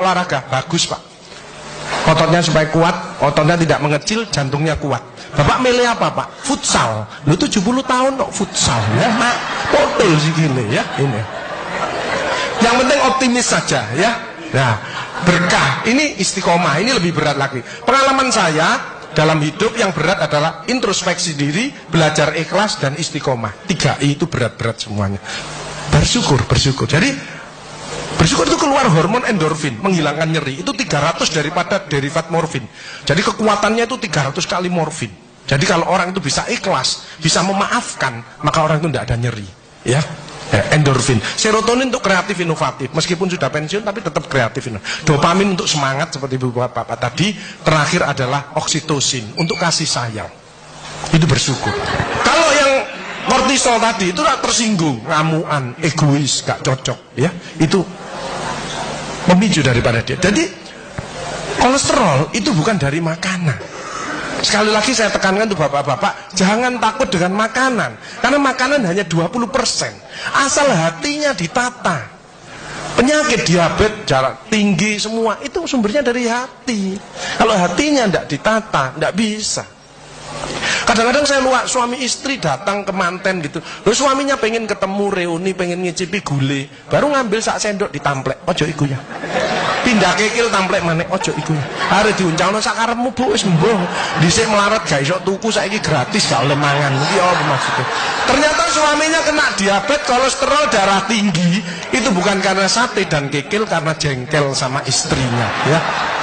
olahraga? Bagus Pak. Ototnya supaya kuat, ototnya tidak mengecil, jantungnya kuat. Bapak milih apa Pak? Futsal. Lu 70 tahun kok futsal ya Mak. Total sih gile ya ini. Yang penting optimis saja ya. Nah, berkah ini istiqomah, ini lebih berat lagi. Pengalaman saya dalam hidup yang berat adalah introspeksi diri, belajar ikhlas dan istiqomah. 3I itu berat-berat semuanya. Bersyukur. Jadi bersyukur itu keluar hormon endorfin, menghilangkan nyeri. Itu 300 daripada derivat morfin. Jadi kekuatannya itu 300 kali morfin. Jadi kalau orang itu bisa ikhlas, bisa memaafkan, maka orang itu tidak ada nyeri. Ya, endorfin. Serotonin untuk kreatif inovatif. Meskipun sudah pensiun tapi tetap kreatif. Dopamin untuk semangat seperti Ibu Bapak tadi. Terakhir adalah oksitosin untuk kasih sayang. Itu bersyukur. Kalau yang kortisol tadi itu tersinggung, ngamuan, egois, gak cocok, ya. Itu memicu daripada dia. Jadi kolesterol itu bukan dari makanan. Sekali lagi saya tekankan tuh bapak-bapak, jangan takut dengan makanan, karena makanan hanya 20%. Asal hatinya ditata. Penyakit diabetes, jarak tinggi semua itu sumbernya dari hati. Kalau hatinya tidak ditata, tidak bisa. Kadang-kadang saya lihat suami istri datang ke manten gitu. Lalu suaminya pengen ketemu reuni, pengen ngicipi gulai, baru ngambil sak sendok ditamplek. Ojo iku ya. Pindah kekil tamplek maneh, ojo iku ya. Are diuncalno sak karepmu Bu, wis mbuh. Dhisik melarat gak iso tuku, saiki gratis gak oleh mangan. Iki apa maksudnya? Ternyata suaminya kena diabetes, kolesterol, darah tinggi. Itu bukan karena sate dan kekil, karena jengkel sama istrinya, ya.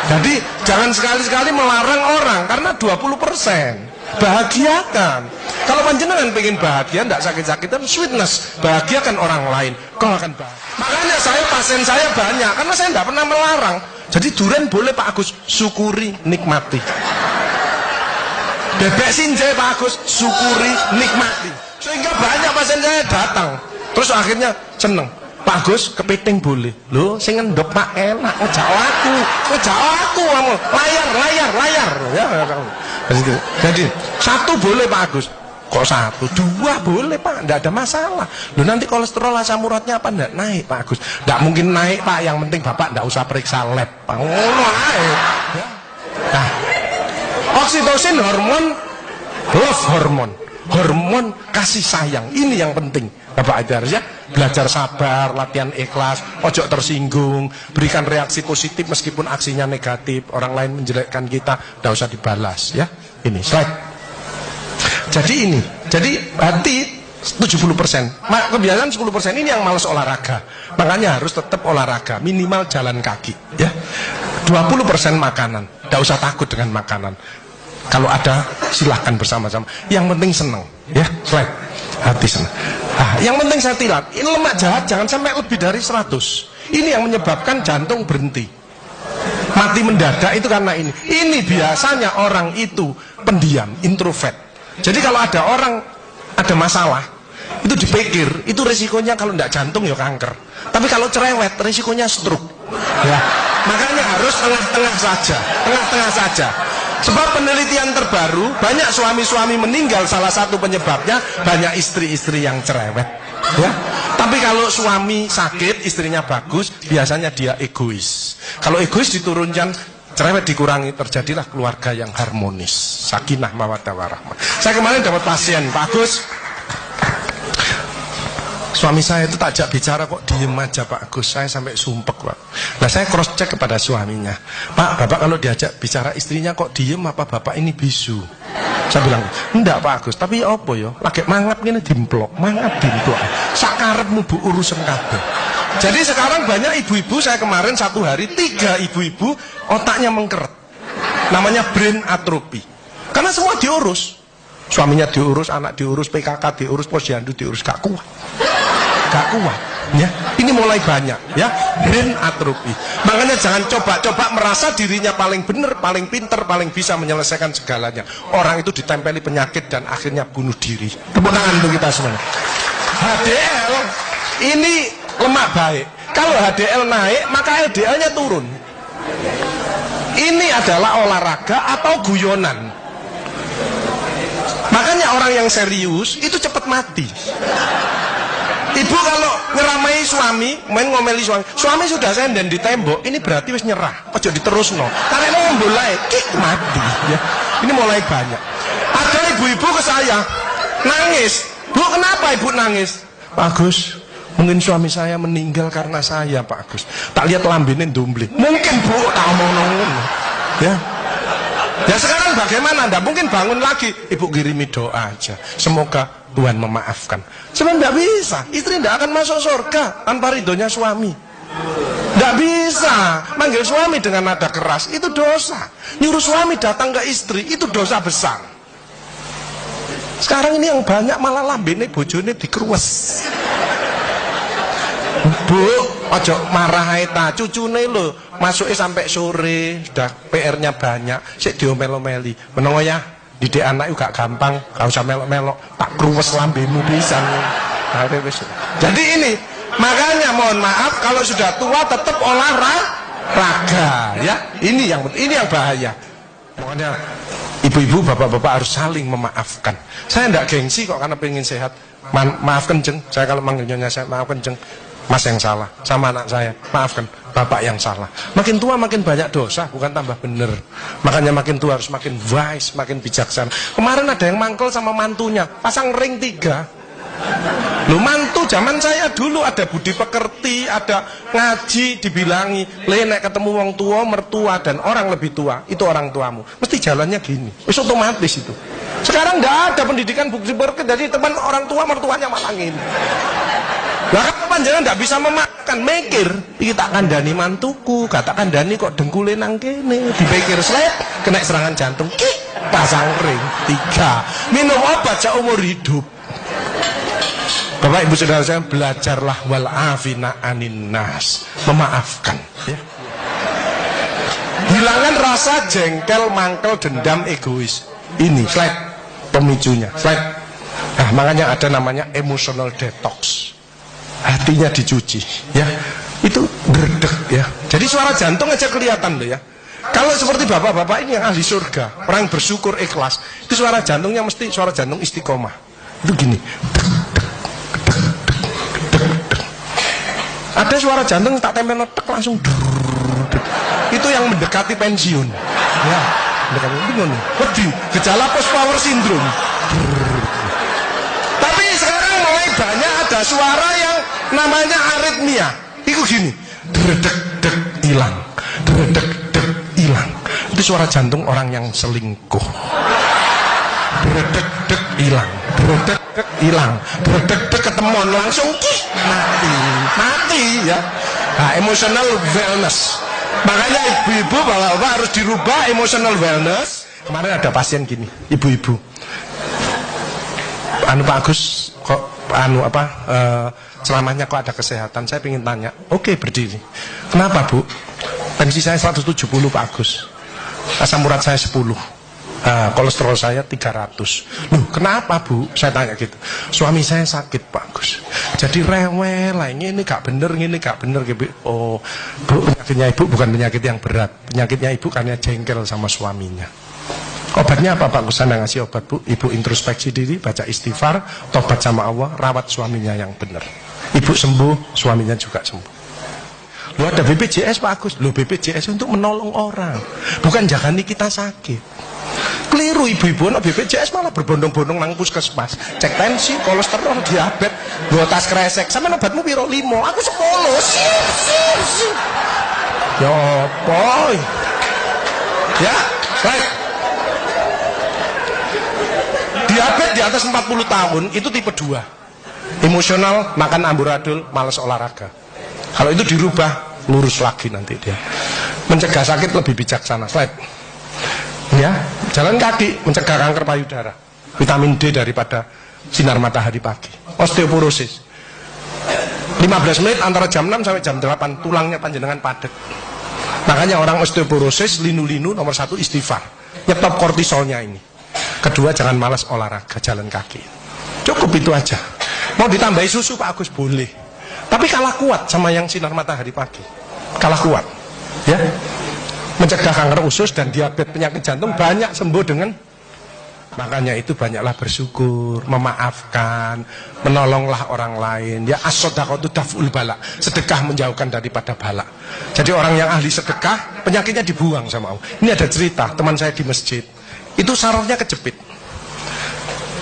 Jadi jangan sekali-sekali melarang orang karena 20%. Bahagiakan. Kalau panjenengan pengen bahagia, tidak sakit-sakitan, sweetness, bahagiakan orang lain, kau akan bahagia. Makanya pasien saya banyak, karena saya tidak pernah melarang. Jadi durian boleh Pak Agus, syukuri, nikmati. Bebek sinjai Pak Agus, syukuri, nikmati. Sehingga banyak pasien saya datang, terus akhirnya seneng. Pak Agus, kepiting boleh. Loh, sing ngendok Pak enak, ojak aku kamu. Layar. Ya, jadi satu boleh Pak Agus. Kok satu? Dua boleh Pak, enggak ada masalah. Loh, nanti kolesterol asam uratnya apa enggak naik Pak Agus? Enggak mungkin naik Pak, yang penting Bapak enggak usah periksa lab. Pak, ngono ae. Nah, oksitosin hormon love hormon kasih sayang. Ini yang penting. Bapak itu harus ya belajar sabar, latihan ikhlas, ojo tersinggung, berikan reaksi positif meskipun aksinya negatif, orang lain menjelekkan kita, tidak usah dibalas ya. Ini slide. Jadi hati 70%, kebiasaan 10% ini yang malas olahraga. Makanya harus tetap olahraga, minimal jalan kaki ya. 20% makanan, tidak usah takut dengan makanan. Kalau ada silahkan bersama-sama. Yang penting senang ya. Slide. Hati senang. Nah, yang penting saya tilat, ini lemak jahat jangan sampai lebih dari 100. Ini yang menyebabkan jantung berhenti, mati mendadak itu karena ini. Ini biasanya orang itu pendiam, introvert. Jadi kalau ada orang ada masalah, itu dipikir, itu resikonya kalau tidak jantung ya kanker. Tapi kalau cerewet, resikonya stroke. Ya, makanya harus tengah-tengah saja. Sebab penelitian terbaru, banyak suami-suami meninggal, salah satu penyebabnya banyak istri-istri yang cerewet. Ya. Tapi kalau suami sakit, istrinya bagus, biasanya dia egois. Kalau egois diturunkan, cerewet dikurangi, terjadilah keluarga yang harmonis. Sakinah mawaddah warahmah. Saya kemarin dapat pasien, Pak Agus. Suami saya itu tak ajak bicara kok diem aja Pak Agus, saya sampai sumpek Pak. Nah saya cross check kepada suaminya, Pak, Bapak kalau diajak bicara istrinya kok diem, apa Bapak ini bisu? Saya bilang, enggak Pak Agus, tapi apa ya, lagi mangap ini dimplok, sakarepmu Bu urusan kabeh. Jadi sekarang banyak ibu-ibu, saya kemarin satu hari 3 ibu-ibu otaknya mengkeret, namanya brain atrophy, karena semua diurus. Suaminya diurus, anak diurus, PKK diurus, posyandu diurus, gak kuat ya. Ini mulai banyak ya, brain atrophy. Makanya jangan coba-coba merasa dirinya paling benar, paling pinter, paling bisa menyelesaikan segalanya. Orang itu ditempeli penyakit dan akhirnya bunuh diri. Tepuk tangan untuk kita semuanya. HDL ini lemak baik. Kalau HDL naik, maka LDL-nya turun. Ini adalah olahraga atau guyonan. Makanya orang yang serius itu cepat mati. Ibu kalau ngeramai suami, main ngomeli suami sudah senden di tembok, ini berarti wis nyerah. Ojo diterusno. Karena ngombol ae, mati ya. Ini mulai banyak. Ada ibu-ibu ke saya nangis. Bu, kenapa ibu nangis? Pak Agus, mungkin suami saya meninggal karena saya, Pak Agus. Tak lihat lambene ndumbling. Mungkin Bu, tak omong ngono. Ya. Ya sekarang bagaimana? Nggak mungkin bangun lagi. Ibu kirimi doa aja. Semoga Tuhan memaafkan. Sebenarnya nggak bisa. Istri nggak akan masuk surga tanpa ridhonya suami. Nggak bisa. Manggil suami dengan nada keras itu dosa. Nyuruh suami datang ke istri itu dosa besar. Sekarang ini yang banyak malah lambene bojone dikruwes. Bu, ojo marah ae ta, cucune lho, masuke sampai sore, sudah PR-nya banyak, sik diomel-omeli. Menengo ya, didik anak gak gampang, gak usah melok-melok, tak kruwes lambemu pisan. Jadi ini, makanya mohon maaf kalau sudah tua tetap olahraga, ya. Ini yang bahaya. Pokoknya ibu-ibu, bapak-bapak harus saling memaafkan. Saya enggak gengsi kok karena pengen sehat. Maaf kenceng, saya kalau manggil nyonya saya maaf kenceng. Mas yang salah, sama anak saya, maafkan, bapak yang salah. Makin tua makin banyak dosa, bukan tambah bener. Makanya makin tua harus makin wise, makin bijaksana. Kemarin ada yang mangkel sama mantunya, pasang ring 3. Lu mantu zaman saya dulu ada budi pekerti, ada ngaji, dibilangi, nek ketemu wong tua, mertua dan orang lebih tua, itu orang tuamu. Mesti jalannya gini, wis otomatis itu. Sekarang nggak ada pendidikan budi pekerti, jadi teman orang tua mertuanya malah gini. Lah kan panjenengan ndak bisa memakan, mikir, iki tak kandhani mantuku, gak tak kandhani kok dengkule nang kene, dipikir slep, kena serangan jantung, pasang ring 3. Minum obat seumur hidup. Bapak Ibu Saudara saya, belajarlah wal afina anin nas, memaafkan ya. Hilangkan rasa jengkel, mangkel, dendam, egois. Ini slide pemicunya, slide. Nah, makanya ada namanya emotional detox. Hatinya dicuci ya, itu berdek ya. Jadi suara jantung aja kelihatan loh ya. Kalau seperti bapak-bapak ini yang ahli surga, orang bersyukur ikhlas, itu suara jantungnya mesti suara jantung istiqomah. Itu gini. Ada suara jantung tak tempel tek langsung. Itu yang mendekati pensiun ya. Mendekati bingung. Wedi, gejala post power syndrome. Tapi sekarang mulai banyak ada suara yang namanya aritmia. Itu gini, dredek-dek hilang, dredek-dek hilang. Itu suara jantung orang yang selingkuh. Dredek-dek hilang, dredek-dek hilang, dredek-dek ketemuan langsung mati ya. Nah, emotional wellness. Makanya ibu-ibu, bapak-bapak harus dirubah emotional wellness. Kemarin ada pasien gini, ibu-ibu. Pak Agus kok selamanya kok ada kesehatan. Saya ingin tanya. Oke, berdiri. Kenapa Bu? Tensi saya 170 Pak Agus, asam urat saya 10, kolesterol saya 300. Loh kenapa Bu? Saya tanya gitu. Suami saya sakit Pak Agus, jadi rewel lah, ini gak bener, ini gak bener gitu. Oh Bu, penyakitnya Ibu bukan penyakit yang berat. Penyakitnya Ibu karena jengkel sama suaminya. Obatnya apa Pak? Saya ngasih obat Bu. Ibu introspeksi diri, baca istighfar, tobat sama Allah, rawat suaminya yang benar. Ibu sembuh, suaminya juga sembuh. Lu ada BPJS Pak Agus. Lu BPJS untuk menolong orang, bukan jagani kita sakit. Keliru ibu-ibu, BPJS malah berbondong-bondong nang puskesmas, cek tensi, kolesterol, diabetes, bawa tas kresek. Sama obatmu piro 5, aku 10. Ya boy. Ya, baik. Diabetes di atas 40 tahun itu tipe 2. Emosional, makan amburadul, malas olahraga. Kalau itu dirubah, lurus lagi nanti dia. Mencegah sakit lebih bijaksana. Slide. Ya, jalan kaki mencegah kanker payudara. Vitamin D daripada sinar matahari pagi. Osteoporosis. 15 menit antara jam 6 sampai jam 8 tulangnya panjenengan padat. Makanya orang osteoporosis, linu-linu nomor 1 istighfar. Nyetop kortisolnya ini. Kedua, jangan malas olahraga, jalan kaki. Cukup itu aja. Mau ditambahi susu Pak Agus boleh, tapi kalah kuat sama yang sinar matahari pagi. Kalah kuat ya. Mencegah kanker usus dan diabetes, penyakit jantung banyak sembuh dengan Makanya itu banyaklah bersyukur, memaafkan, menolonglah orang lain. Ya as-shadaqatu daf'ul bala. Sedekah menjauhkan daripada bala. Jadi orang yang ahli sedekah, penyakitnya dibuang sama Allah. Ini ada cerita, teman saya di masjid. Itu sarafnya kejepit.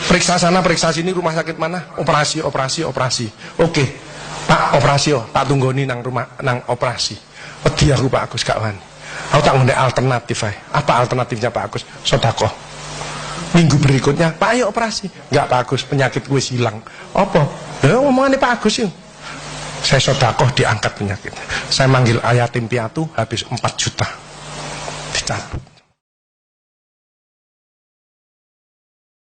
Periksa sana, periksa sini, rumah sakit mana? Operasi. Oke, Pak, operasi tak tunggoni nang rumah nang operasi. Wedi aku Pak Agus gak wani. Aku tak ngene alternatif ae. Apa alternatifnya Pak Agus? Sedekah. Minggu berikutnya, Pak ayo operasi. Enggak Pak Agus, penyakit gue hilang. Apa? Ya ngomongannya Pak Agus yuk. Saya sedekah diangkat penyakit. Saya manggil yatim piatu habis 4 juta. Dicabut.